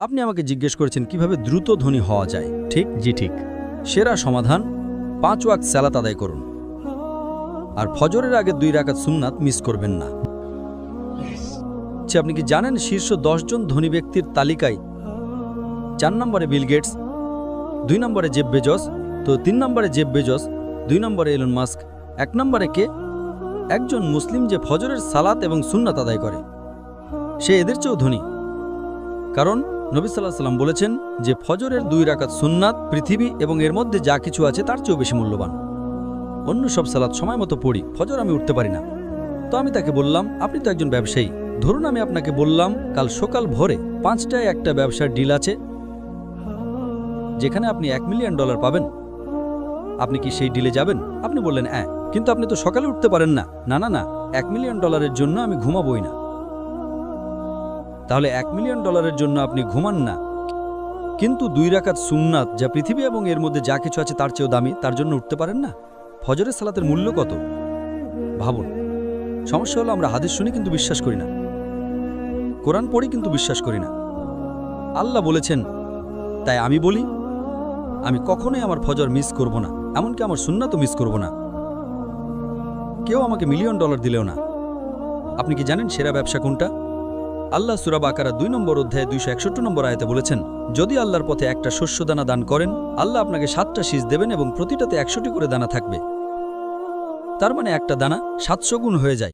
আপনি আমাকে জিজ্ঞেস করেছেন কিভাবে দ্রুত ধনী হওয়া যায়, ঠিক? জি ঠিক। সেরা সমাধান 5 ওয়াক্ত সালাত আদায় করুন, আর ফজরের আগে 2 রাকাত সুন্নাত মিস করবেন না। আপনি কি জানেন শীর্ষ 10 জন ধনী ব্যক্তির তালিকায় 4 নম্বরে বিল গেটস, 2 নম্বরে জেফ বেজস, তো 3 নম্বরে জেফ বেজস, 2 নম্বরে এলন মাস্ক, 1 নম্বরে কে? একজন মুসলিম যে ফজরের সালাত এবং সুন্নাত আদায় করে, সে এদের চেয়েও ধনী। কারণ নবী সাল্লাল্লাহু আলাইহি ওয়াসাল্লাম বলেছেন যে ফজরের 2 রাকাত সুন্নাত পৃথিবী এবং এর মধ্যে যা কিছু আছে তার চেয়েও বেশি মূল্যবান। অন্য সব সালাত সময় মতো পড়ি, ফজর আমি উঠতে পারি না। তো আমি তাকে বললাম, আপনি তো একজন ব্যবসায়ী, ধরুন আমি আপনাকে বললাম কাল সকাল ভোরে 5টায় একটা ব্যবসার ডিল আছে যেখানে আপনি $1 মিলিয়ন পাবেন, আপনি কি সেই ডিলে যাবেন? আপনি বললেন হ্যাঁ, কিন্তু আপনি তো সকালে উঠতে পারেন না। না না না, $1 মিলিয়ন জন্য আমি ঘুমাবই না। তাহলে $1 মিলিয়ন জন্য আপনি ঘুমান না, কিন্তু 2 রাকাত সুন্নাত যা পৃথিবী এবং এর মধ্যে যা কিছু আছে তার চেয়েও দামি, তার জন্য উঠতে পারেন না? ফজরের সালাতের মূল্য কত ভাবুন। সমস্যা হলো আমরা হাদিস শুনি কিন্তু বিশ্বাস করি না, কোরআন পড়ি কিন্তু বিশ্বাস করি না। আল্লাহ বলেছেন, তাই আমি বলি আমি কখনোই আমার ফজর মিস করব না, এমনকি আমার সুন্নাতও মিস করব না। কেউ আমাকে $1 মিলিয়ন দিলেও না। আপনি কি জানেন সেরা ব্যবসা কোনটা? আল্লাহ সূরা বাকারা 2 নম্বর অধ্যায়ে 261 নম্বর আয়াতে বলেছেন, যদি আল্লাহর পথে একটা শস্যদানা দান করেন, আল্লাহ আপনাকে 7টা শীষ দেবেন এবং প্রতিটাতে 100টি করে দানা থাকবে। তার মানে একটা দানা 700 গুণ হয়ে যায়।